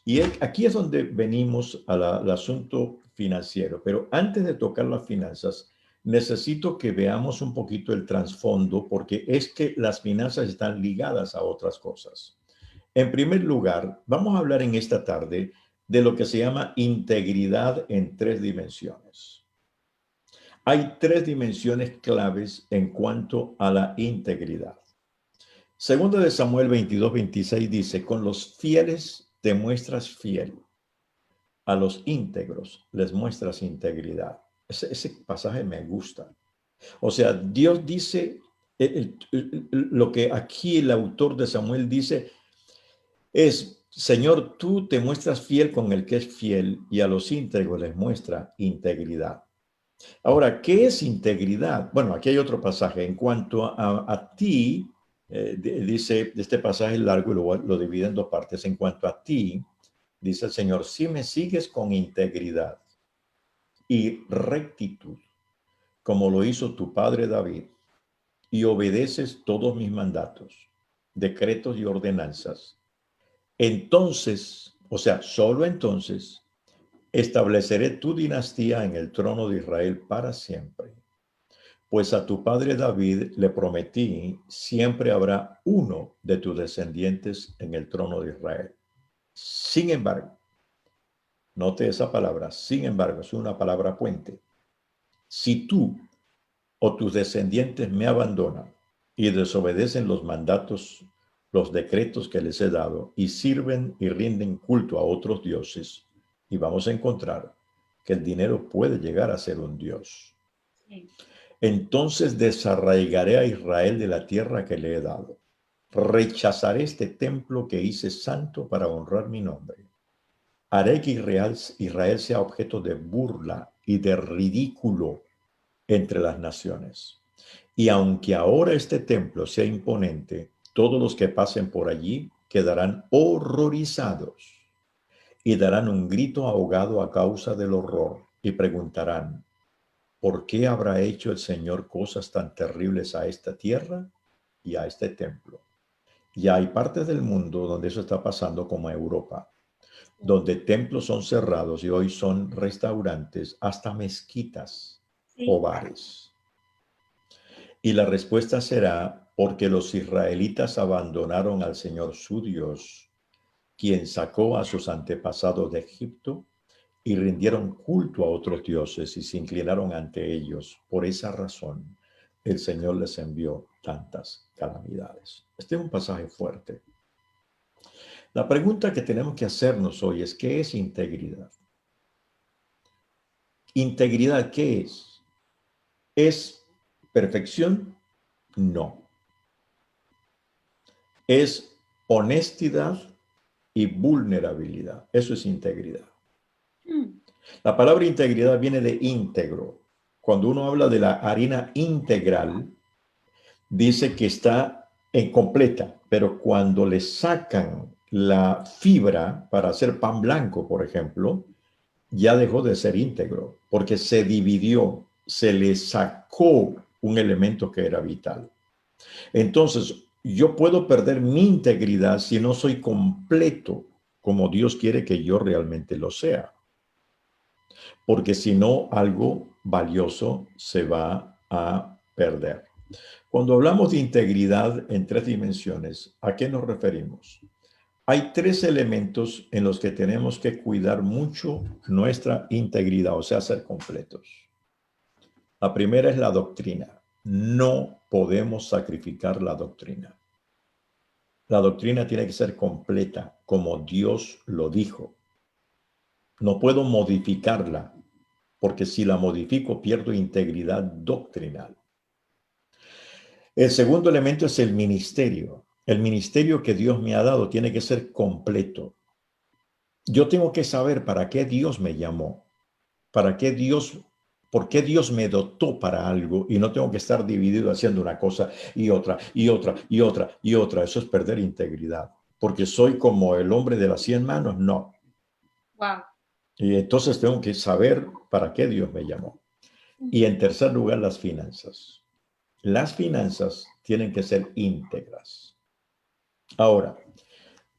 Y aquí es donde venimos al asunto financiero. Pero antes de tocar las finanzas, necesito que veamos un poquito el trasfondo, porque es que las finanzas están ligadas a otras cosas. En primer lugar, vamos a hablar en esta tarde de lo que se llama integridad en tres dimensiones. Hay tres dimensiones claves en cuanto a la integridad. Segundo de Samuel 22-26 dice, con los fieles te muestras fiel, a los íntegros les muestras integridad. Ese pasaje me gusta. O sea, Dios dice, lo que aquí el autor de Samuel dice es, Señor, tú te muestras fiel con el que es fiel y a los íntegros les muestra integridad. Ahora, ¿qué es integridad? Bueno, aquí hay otro pasaje. En cuanto a ti, dice, este pasaje es largo y lo divide en dos partes. En cuanto a ti, dice el Señor, si me sigues con integridad y rectitud, como lo hizo tu padre David, y obedeces todos mis mandatos, decretos y ordenanzas, entonces, o sea, solo entonces, estableceré tu dinastía en el trono de Israel para siempre. Pues a tu padre David le prometí, siempre habrá uno de tus descendientes en el trono de Israel. Sin embargo, note esa palabra, sin embargo, es una palabra puente. Si tú o tus descendientes me abandonan y desobedecen los mandatos, los decretos que les he dado y sirven y rinden culto a otros dioses, y vamos a encontrar que el dinero puede llegar a ser un dios. Sí. Entonces desarraigaré a Israel de la tierra que le he dado. Rechazaré este templo que hice santo para honrar mi nombre. Haré que Israel sea objeto de burla y de ridículo entre las naciones. Y aunque ahora este templo sea imponente, todos los que pasen por allí quedarán horrorizados y darán un grito ahogado a causa del horror y preguntarán, ¿por qué habrá hecho el Señor cosas tan terribles a esta tierra y a este templo? Y hay partes del mundo donde eso está pasando, como Europa, donde templos son cerrados y hoy son restaurantes, hasta mezquitas o Sí. bares. Y la respuesta será porque los israelitas abandonaron al Señor su Dios, quien sacó a sus antepasados de Egipto, y rindieron culto a otros dioses y se inclinaron ante ellos. Por esa razón, el Señor les envió tantas calamidades. Este es un pasaje fuerte. La pregunta que tenemos que hacernos hoy es, ¿qué es integridad? ¿Integridad qué es? ¿Es perfección? No. Es honestidad y vulnerabilidad. Eso es integridad. Mm. La palabra integridad viene de íntegro. Cuando uno habla de la harina integral, dice que está en completa, pero cuando le sacan la fibra para hacer pan blanco, por ejemplo, ya dejó de ser íntegro, porque se dividió, se le sacó un elemento que era vital. Entonces, yo puedo perder mi integridad si no soy completo como Dios quiere que yo realmente lo sea, porque si no, algo valioso se va a perder. Cuando hablamos de integridad en tres dimensiones, ¿a qué nos referimos? Hay tres elementos en los que tenemos que cuidar mucho nuestra integridad, o sea, ser completos. La primera es la doctrina. No podemos sacrificar la doctrina. La doctrina tiene que ser completa, como Dios lo dijo. No puedo modificarla, porque si la modifico pierdo integridad doctrinal. El segundo elemento es el ministerio. El ministerio que Dios me ha dado tiene que ser completo. Yo tengo que saber para qué Dios me llamó, para qué Dios, por qué Dios me dotó para algo y no tengo que estar dividido haciendo una cosa y otra y otra y otra y otra. Eso es perder integridad, porque soy como el hombre de las 100 manos, no. Wow. Y entonces tengo que saber para qué Dios me llamó. Y en tercer lugar, las finanzas. Las finanzas tienen que ser íntegras. Ahora,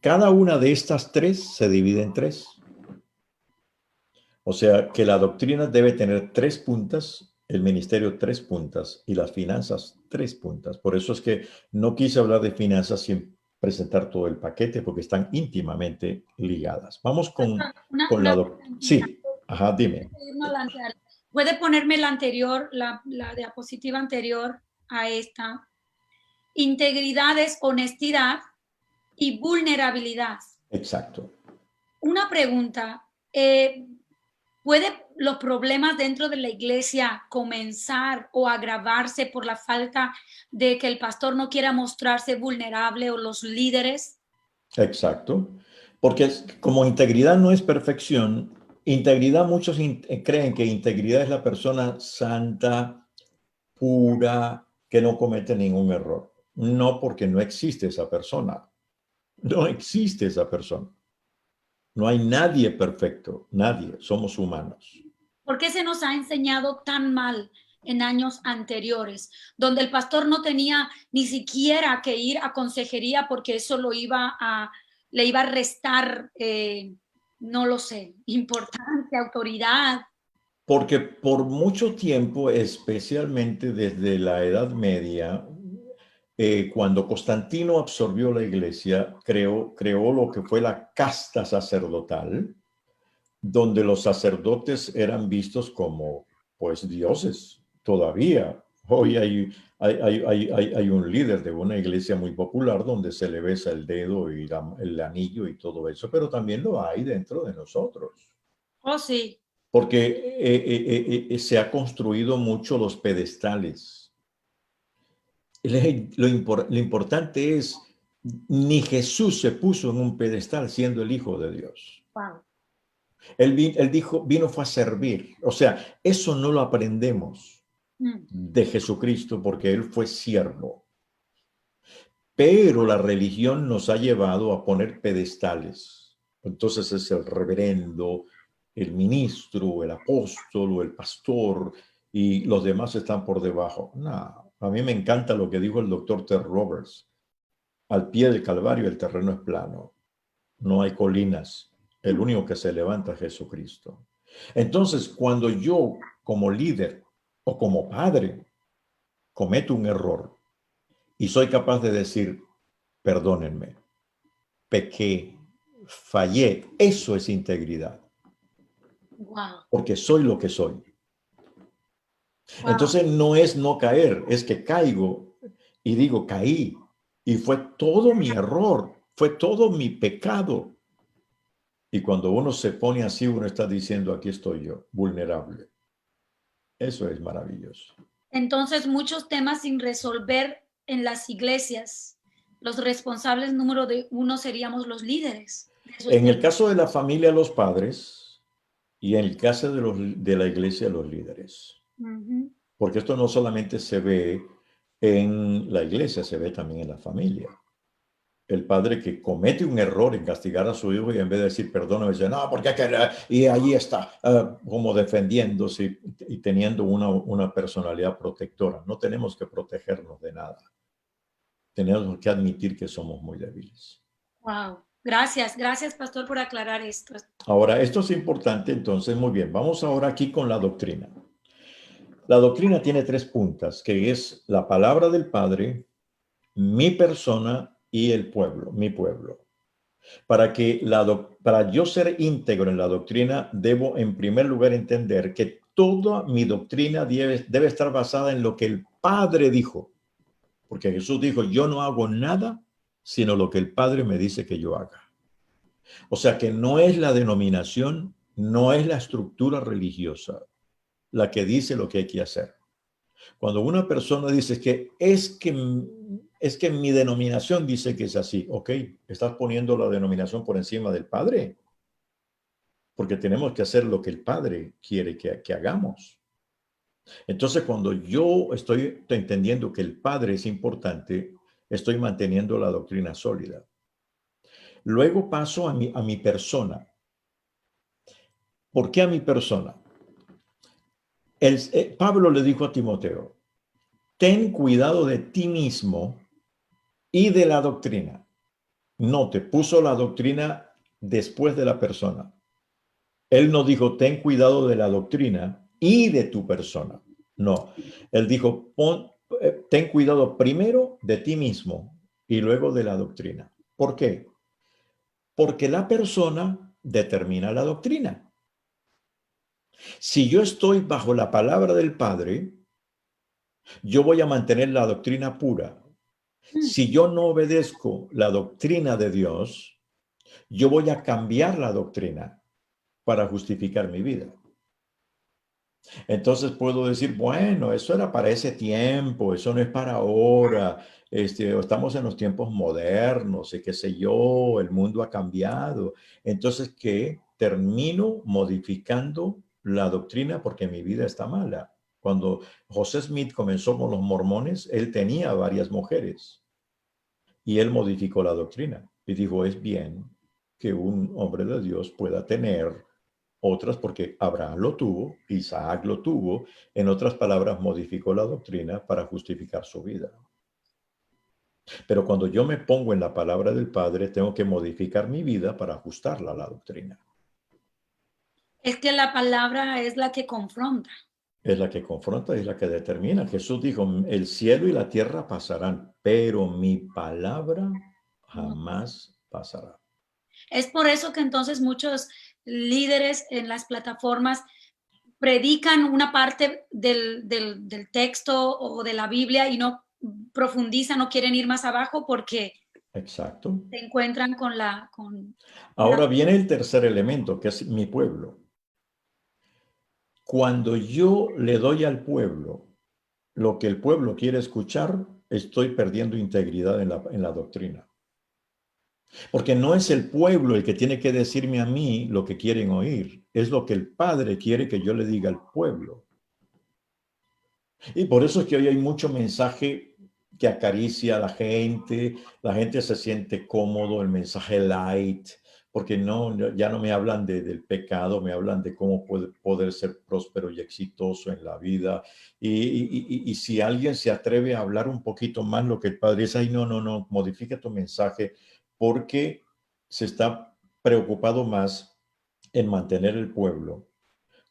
Cada una de estas tres se divide en tres. O sea que la doctrina debe tener tres puntas, el ministerio tres puntas y las finanzas tres puntas. Por eso es que no quise hablar de finanzas sin presentar todo el paquete porque están íntimamente ligadas. Vamos con la doctrina. Preguntita. Sí, ajá, dime. ¿Puede ponerme la anterior, la diapositiva anterior a esta? Integridad es honestidad y vulnerabilidad. Exacto. Una pregunta, ¿puede los problemas dentro de la iglesia comenzar o agravarse por la falta de que el pastor no quiera mostrarse vulnerable o los líderes? Exacto. Porque como integridad no es perfección, integridad muchos creen que integridad es la persona santa, pura, que no comete ningún error. No, porque no existe esa persona. No existe esa persona. No hay nadie perfecto, nadie. Somos humanos. ¿Por qué se nos ha enseñado tan mal en años anteriores, donde el pastor no tenía ni siquiera que ir a consejería porque eso le iba a restar, no lo sé, importancia, autoridad? Porque por mucho tiempo, especialmente desde la Edad Media, cuando Constantino absorbió la iglesia, creó lo que fue la casta sacerdotal, donde los sacerdotes eran vistos como, pues, dioses. Todavía, hoy hay un líder de una iglesia muy popular donde se le besa el dedo y el anillo y todo eso, pero también lo hay dentro de nosotros. Oh, sí. Porque se ha construido mucho los pedestales. Lo importante es, ni Jesús se puso en un pedestal siendo el Hijo de Dios. Wow. Él dijo, vino fue a servir. O sea, eso no lo aprendemos de Jesucristo porque Él fue siervo. Pero la religión nos ha llevado a poner pedestales. Entonces es el reverendo, el ministro, el apóstol o el pastor y los demás están por debajo. No, a mí me encanta lo que dijo el doctor Ted Roberts. Al pie del Calvario el terreno es plano, no hay colinas. El único que se levanta es Jesucristo. Entonces, cuando yo como líder o como padre cometo un error y soy capaz de decir, perdónenme, pequé, fallé, eso es integridad. Wow. Porque soy lo que soy. Wow. Entonces no es no caer, es que caigo y digo, caí. Y fue todo mi error, fue todo mi pecado. Y cuando uno se pone así, uno está diciendo, aquí estoy yo, vulnerable. Eso es maravilloso. Entonces, muchos temas sin resolver en las iglesias. Los responsables número uno seríamos los líderes. En el caso de la familia, los padres, y en el caso de la iglesia, los líderes. Porque esto no solamente se ve en la iglesia, se ve también en la familia. El padre que comete un error en castigar a su hijo y en vez de decir perdón, dice, no, porque y ahí está, como defendiéndose y teniendo una personalidad protectora. No tenemos que protegernos de nada. Tenemos que admitir que somos muy débiles. Wow. Gracias, pastor, por aclarar esto. Ahora, esto es importante, entonces, muy bien. Vamos ahora aquí con la doctrina. La doctrina tiene tres puntas, que es la palabra del Padre, mi persona y el pueblo, mi pueblo. Para yo ser íntegro en la doctrina, debo en primer lugar entender que toda mi doctrina debe estar basada en lo que el Padre dijo. Porque Jesús dijo, yo no hago nada sino lo que el Padre me dice que yo haga. O sea que no es la denominación, no es la estructura religiosa la que dice lo que hay que hacer. Cuando una persona dice que es que mi denominación dice que es así, ok, estás poniendo la denominación por encima del Padre, porque tenemos que hacer lo que el Padre quiere que hagamos. Entonces, cuando yo estoy entendiendo que el Padre es importante, estoy manteniendo la doctrina sólida. Luego paso a mi persona. ¿Por qué a mi persona? Pablo le dijo a Timoteo, ten cuidado de ti mismo y de la doctrina. No, te puso la doctrina después de la persona. Él no dijo, ten cuidado de la doctrina y de tu persona. No, él dijo, ten cuidado primero de ti mismo y luego de la doctrina. ¿Por qué? Porque la persona determina la doctrina. Si yo estoy bajo la palabra del Padre, yo voy a mantener la doctrina pura. Mm. Si yo no obedezco la doctrina de Dios, yo voy a cambiar la doctrina para justificar mi vida. Entonces puedo decir, bueno, eso era para ese tiempo, eso no es para ahora. Estamos en los tiempos modernos y qué sé yo, el mundo ha cambiado. Entonces, ¿qué? Termino modificando la doctrina porque mi vida está mala. Cuando José Smith comenzó con los mormones, él tenía varias mujeres y él modificó la doctrina y dijo, es bien que un hombre de Dios pueda tener otras porque Abraham lo tuvo, Isaac lo tuvo, en otras palabras, modificó la doctrina para justificar su vida. Pero cuando yo me pongo en la palabra del Padre, tengo que modificar mi vida para ajustarla a la doctrina. Es que la palabra es la que confronta. Es la que confronta, es la que determina. Jesús dijo, el cielo y la tierra pasarán, pero mi palabra No. jamás pasará. Es por eso que entonces muchos líderes en las plataformas predican una parte del texto o de la Biblia y no profundizan, no quieren ir más abajo porque Exacto. se encuentran con Ahora viene el tercer elemento, que es mi pueblo. Cuando yo le doy al pueblo lo que el pueblo quiere escuchar, estoy perdiendo integridad en la doctrina. Porque no es el pueblo el que tiene que decirme a mí lo que quieren oír, es lo que el Padre quiere que yo le diga al pueblo. Y por eso es que hoy hay mucho mensaje que acaricia a la gente se siente cómodo, el mensaje light, porque ya no me hablan del pecado, me hablan de cómo poder ser próspero y exitoso en la vida. Y si alguien se atreve a hablar un poquito más lo que el Padre dice, ay, no, modifica tu mensaje, porque se está preocupado más en mantener el pueblo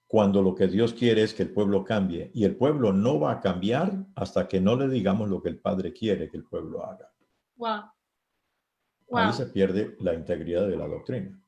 cuando lo que Dios quiere es que el pueblo cambie y el pueblo no va a cambiar hasta que no le digamos lo que el Padre quiere que el pueblo haga. wow, Ahí wow. se pierde la integridad de la doctrina.